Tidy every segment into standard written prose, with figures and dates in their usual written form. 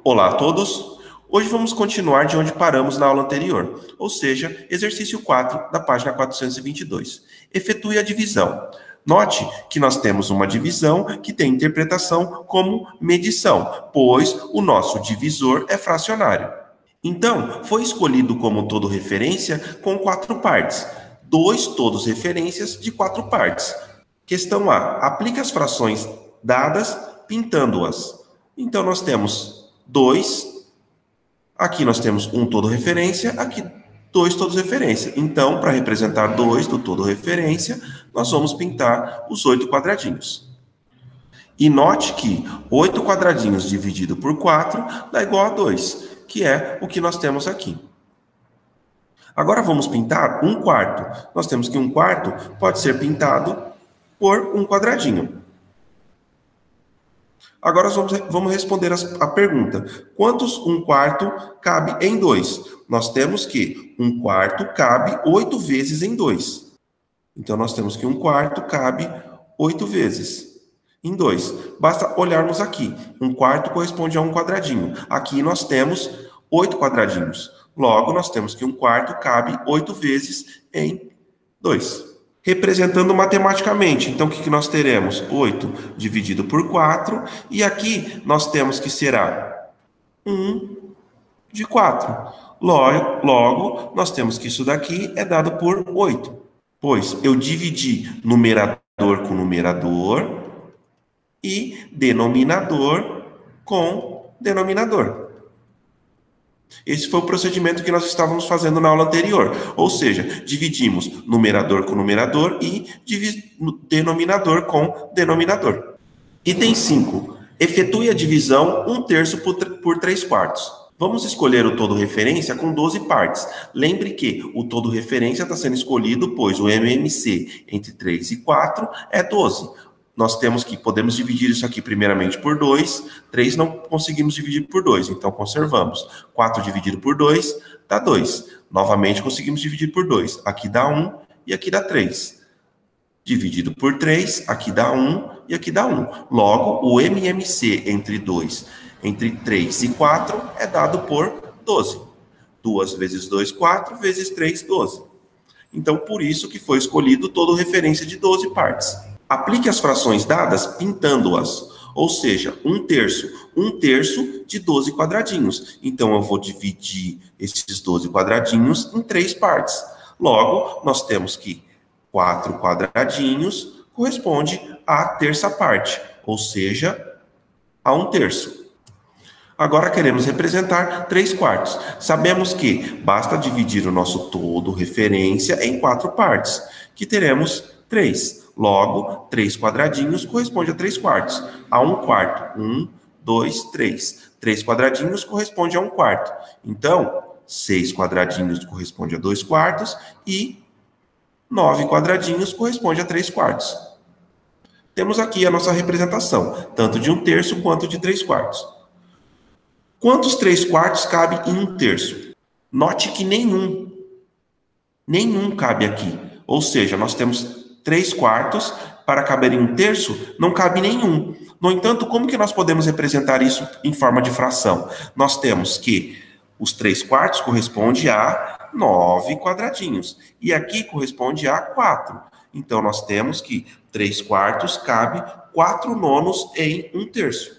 Olá a todos! Hoje vamos continuar de onde paramos na aula anterior, ou seja, exercício 4 da página 422. Efetue a divisão. Note que nós temos uma divisão que tem interpretação como medição, pois o nosso divisor é fracionário. Então, foi escolhido como todo referência com 4 partes, 2 todos referências de 4 partes. Questão A. Aplique as frações dadas pintando-as. Então, nós temos 2, aqui nós temos um todo referência, aqui 2 todos referência. Então, para representar 2 do todo referência, nós vamos pintar os 8 quadradinhos. E note que 8 quadradinhos dividido por 4 dá igual a 2, que é o que nós temos aqui. Agora vamos pintar um quarto. Nós temos que um quarto pode ser pintado por um quadradinho. Agora vamos responder a pergunta. Quantos um quarto cabe em 2? Nós temos que um quarto cabe 8 vezes em 2. Então, nós temos que um quarto cabe 8 vezes em 2. Basta olharmos aqui. Um quarto corresponde a um quadradinho. Aqui nós temos 8 quadradinhos. Logo, nós temos que um quarto cabe 8 vezes em 2. Representando matematicamente, então o que nós teremos? 8 dividido por 4, e aqui nós temos que será 1 de 4. Logo, nós temos que isso daqui é dado por 8, pois eu dividi numerador com numerador e denominador com denominador. Esse foi o procedimento que nós estávamos fazendo na aula anterior. Ou seja, dividimos numerador com numerador e denominador com denominador. Item 5. Efetue a divisão 1/3 por 3/4. Vamos escolher o todo referência com 12 partes. Lembre que o todo referência está sendo escolhido, pois o MMC entre 3 e 4 é 12. Nós podemos dividir isso aqui primeiramente por 2, 3 não conseguimos dividir por 2, então conservamos. 4 dividido por 2 dá 2. Novamente conseguimos dividir por 2, aqui dá 1 e aqui dá 3. Dividido por 3, aqui dá 1 e aqui dá 1. Logo, o MMC entre 3 e 4 é dado por 12. 2 vezes 2, 4, vezes 3, 12. Então, por isso que foi escolhido todo referência de 12 partes. Aplique as frações dadas pintando-as, ou seja, 1/3. 1/3 de 12 quadradinhos. Então, eu vou dividir esses 12 quadradinhos em 3 partes. Logo, nós temos que 4 quadradinhos corresponde à terça parte, ou seja, a 1/3. Agora queremos representar 3/4. Sabemos que basta dividir o nosso todo referência em 4 partes, que teremos 3. Logo, 3 quadradinhos corresponde a 3/4. A 1/4, 1, 2, 3. 3 quadradinhos corresponde a 1/4. Então, 6 quadradinhos corresponde a 2/4 e 9 quadradinhos corresponde a 3/4. Temos aqui a nossa representação, tanto de 1/3 quanto de 3/4. Quantos 3/4 cabe em 1/3? Note que nenhum cabe aqui. Ou seja, nós temos 3/4, para caber em 1/3, não cabe nenhum. No entanto, como que nós podemos representar isso em forma de fração? Nós temos que os 3/4 corresponde a 9 quadradinhos. E aqui corresponde a 4. Então, nós temos que 3/4 cabe 4/9 em 1/3.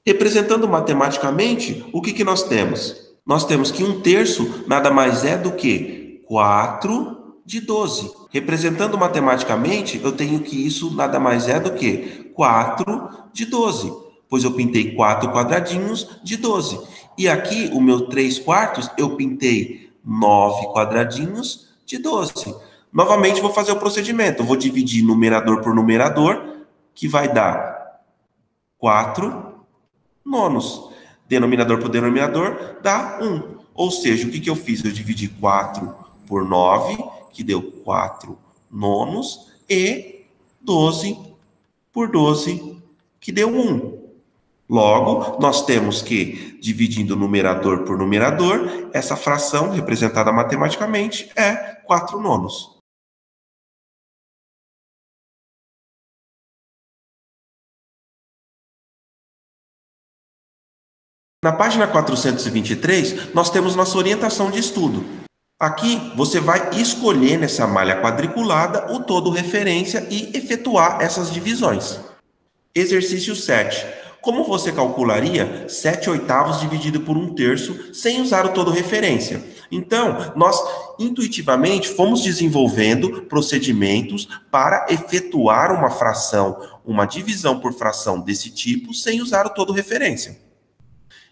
Representando matematicamente, o que nós temos? Nós temos que 1/3 nada mais é do que 4 de 12. Representando matematicamente, eu tenho que isso nada mais é do que 4 de 12, pois eu pintei 4 quadradinhos de 12. E aqui, o meu 3/4, eu pintei 9 quadradinhos de 12. Novamente, vou fazer o procedimento. Eu vou dividir numerador por numerador, que vai dar 4/9. Denominador por denominador dá 1. Ou seja, o que eu fiz? Eu dividi 4 por 9, que deu 4/9, e 12 por 12, que deu 1. Logo, nós temos que, dividindo numerador por numerador, essa fração, representada matematicamente, é 4/9. Na página 423, nós temos nossa orientação de estudo. Aqui, você vai escolher nessa malha quadriculada o todo referência e efetuar essas divisões. Exercício 7. Como você calcularia 7/8 dividido por 1/3 sem usar o todo referência? Então, nós intuitivamente fomos desenvolvendo procedimentos para efetuar uma fração, uma divisão por fração desse tipo, sem usar o todo referência.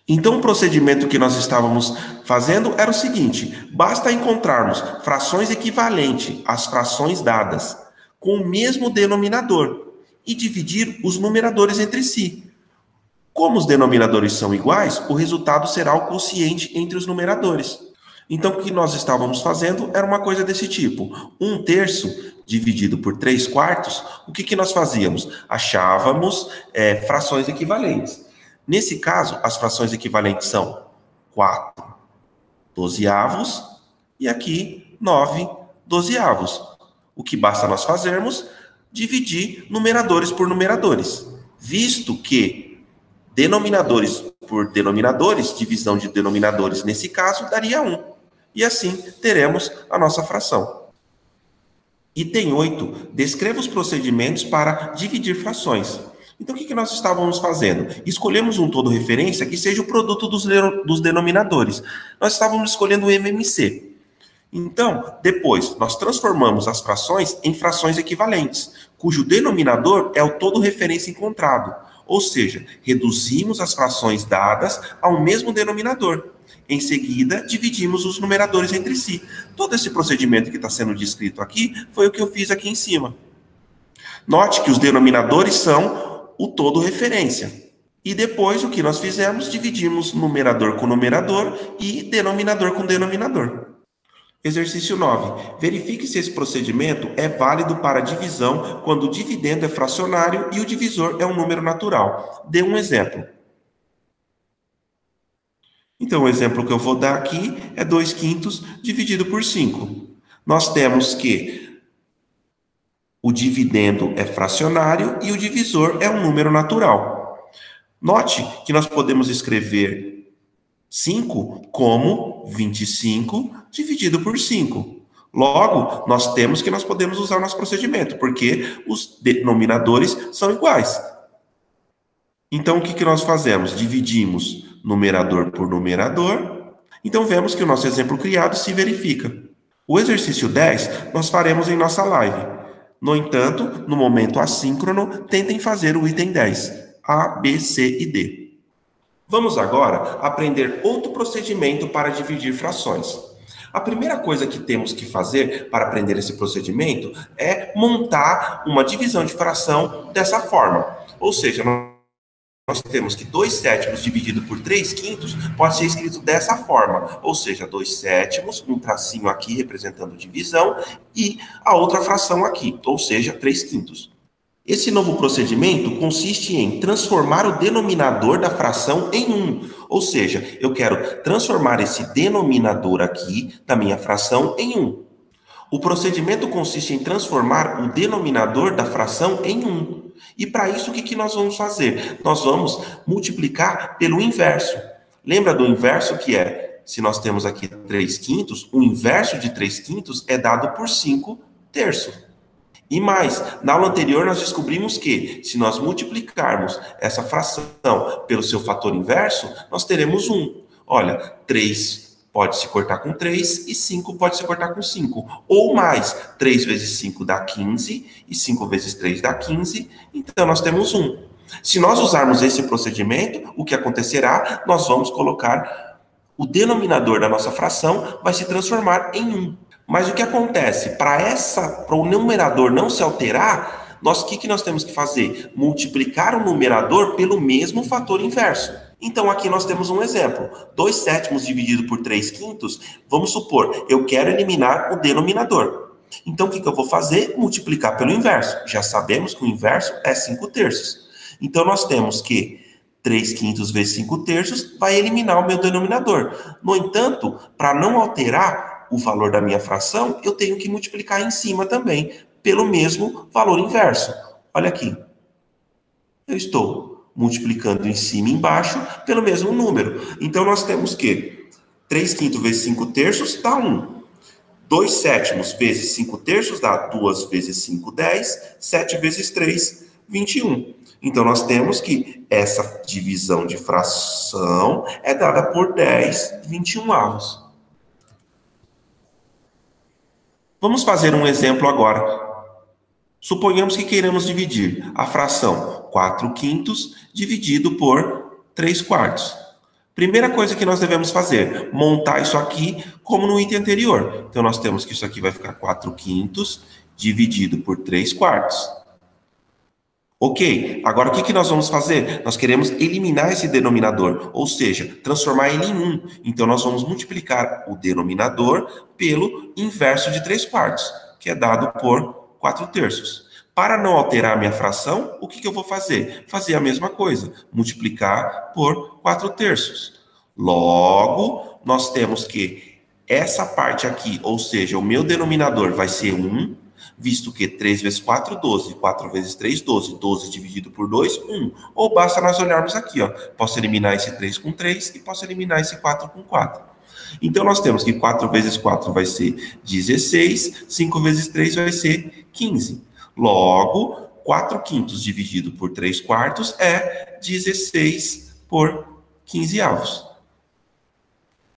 Então, o procedimento que nós estávamos fazendo era o seguinte: basta encontrarmos frações equivalentes às frações dadas, com o mesmo denominador, e dividir os numeradores entre si. Como os denominadores são iguais, o resultado será o quociente entre os numeradores. Então, o que nós estávamos fazendo era uma coisa desse tipo: 1/3 dividido por 3/4, o que nós fazíamos? Achávamos frações equivalentes. Nesse caso, as frações equivalentes são 4/12 e aqui 9/12. O que basta nós fazermos? Dividir numeradores por numeradores. Visto que denominadores por denominadores, divisão de denominadores nesse caso, daria 1. E assim teremos a nossa fração. Item 8. Descreva os procedimentos para dividir frações. Então, o que nós estávamos fazendo? Escolhemos um todo referência que seja o produto dos denominadores. Nós estávamos escolhendo o MMC. Então, depois, nós transformamos as frações em frações equivalentes, cujo denominador é o todo referência encontrado. Ou seja, reduzimos as frações dadas ao mesmo denominador. Em seguida, dividimos os numeradores entre si. Todo esse procedimento que está sendo descrito aqui foi o que eu fiz aqui em cima. Note que os denominadores são o todo referência. E depois, o que nós fizemos? Dividimos numerador com numerador e denominador com denominador. Exercício 9. Verifique se esse procedimento é válido para divisão quando o dividendo é fracionário e o divisor é um número natural. Dê um exemplo. Então, o exemplo que eu vou dar aqui é 2/5 dividido por 5. Nós temos que o dividendo é fracionário e o divisor é um número natural. Note que nós podemos escrever 5 como 25 dividido por 5. Logo, nós podemos usar o nosso procedimento, porque os denominadores são iguais. Então, o que nós fazemos? Dividimos numerador por numerador. Então, vemos que o nosso exemplo criado se verifica. O exercício 10 nós faremos em nossa live. No entanto, no momento assíncrono, tentem fazer o item 10, A, B, C e D. Vamos agora aprender outro procedimento para dividir frações. A primeira coisa que temos que fazer para aprender esse procedimento é montar uma divisão de fração dessa forma. Ou seja, nós temos que 2/7 dividido por 3/5 pode ser escrito dessa forma. Ou seja, 2/7, um tracinho aqui representando divisão e a outra fração aqui, ou seja, 3/5. Esse novo procedimento consiste em transformar o denominador da fração em 1. Ou seja, eu quero transformar esse denominador aqui da minha fração em 1. O procedimento consiste em transformar o denominador da fração em 1. E para isso, o que nós vamos fazer? Nós vamos multiplicar pelo inverso. Lembra do inverso que é, se nós temos aqui 3/5, o inverso de 3/5 é dado por 5/3. E mais, na aula anterior nós descobrimos que, se nós multiplicarmos essa fração pelo seu fator inverso, nós teremos 1. Olha, 3 pode se cortar com 3 e 5 pode se cortar com 5. Ou mais, 3 vezes 5 dá 15 e 5 vezes 3 dá 15, então nós temos 1. Se nós usarmos esse procedimento, o que acontecerá? Nós vamos colocar o denominador da nossa fração vai se transformar em 1. Mas o que acontece? Para o numerador não se alterar, o que nós temos que fazer? Multiplicar o numerador pelo mesmo fator inverso. Então, aqui nós temos um exemplo. 2/7 dividido por 3/5, vamos supor, eu quero eliminar o denominador. Então, o que eu vou fazer? Multiplicar pelo inverso. Já sabemos que o inverso é 5/3. Então, nós temos que 3/5 vezes 5/3 vai eliminar o meu denominador. No entanto, para não alterar o valor da minha fração, eu tenho que multiplicar em cima também, pelo mesmo valor inverso. Olha aqui. Eu estou multiplicando em cima e embaixo pelo mesmo número. Então, nós temos que 3 quintos vezes 5 terços dá 1. 2 sétimos vezes 5 terços dá 2 vezes 5, 10. 7 vezes 3, 21. Então, nós temos que essa divisão de fração é dada por 10 21avos. Vamos fazer um exemplo agora. Suponhamos que queiramos dividir a fração 4 quintos dividido por 3 quartos. Primeira coisa que nós devemos fazer, montar isso aqui como no item anterior. Então, nós temos que isso aqui vai ficar 4 quintos dividido por 3 quartos. Ok, agora o que nós vamos fazer? Nós queremos eliminar esse denominador, ou seja, transformar ele em 1. Então, nós vamos multiplicar o denominador pelo inverso de 3 quartos, que é dado por 4 terços. Para não alterar a minha fração, o que eu vou fazer? Fazer a mesma coisa, multiplicar por 4 terços. Logo, nós temos que essa parte aqui, ou seja, o meu denominador vai ser 1, visto que 3 vezes 4, 12. 4 vezes 3, 12. 12 dividido por 2, 1. Ou basta nós olharmos aqui, ó. Posso eliminar esse 3 com 3 e posso eliminar esse 4 com 4. Então, nós temos que 4 vezes 4 vai ser 16, 5 vezes 3 vai ser 15. Logo, 4 quintos dividido por 3 quartos é 16 por 15 avos.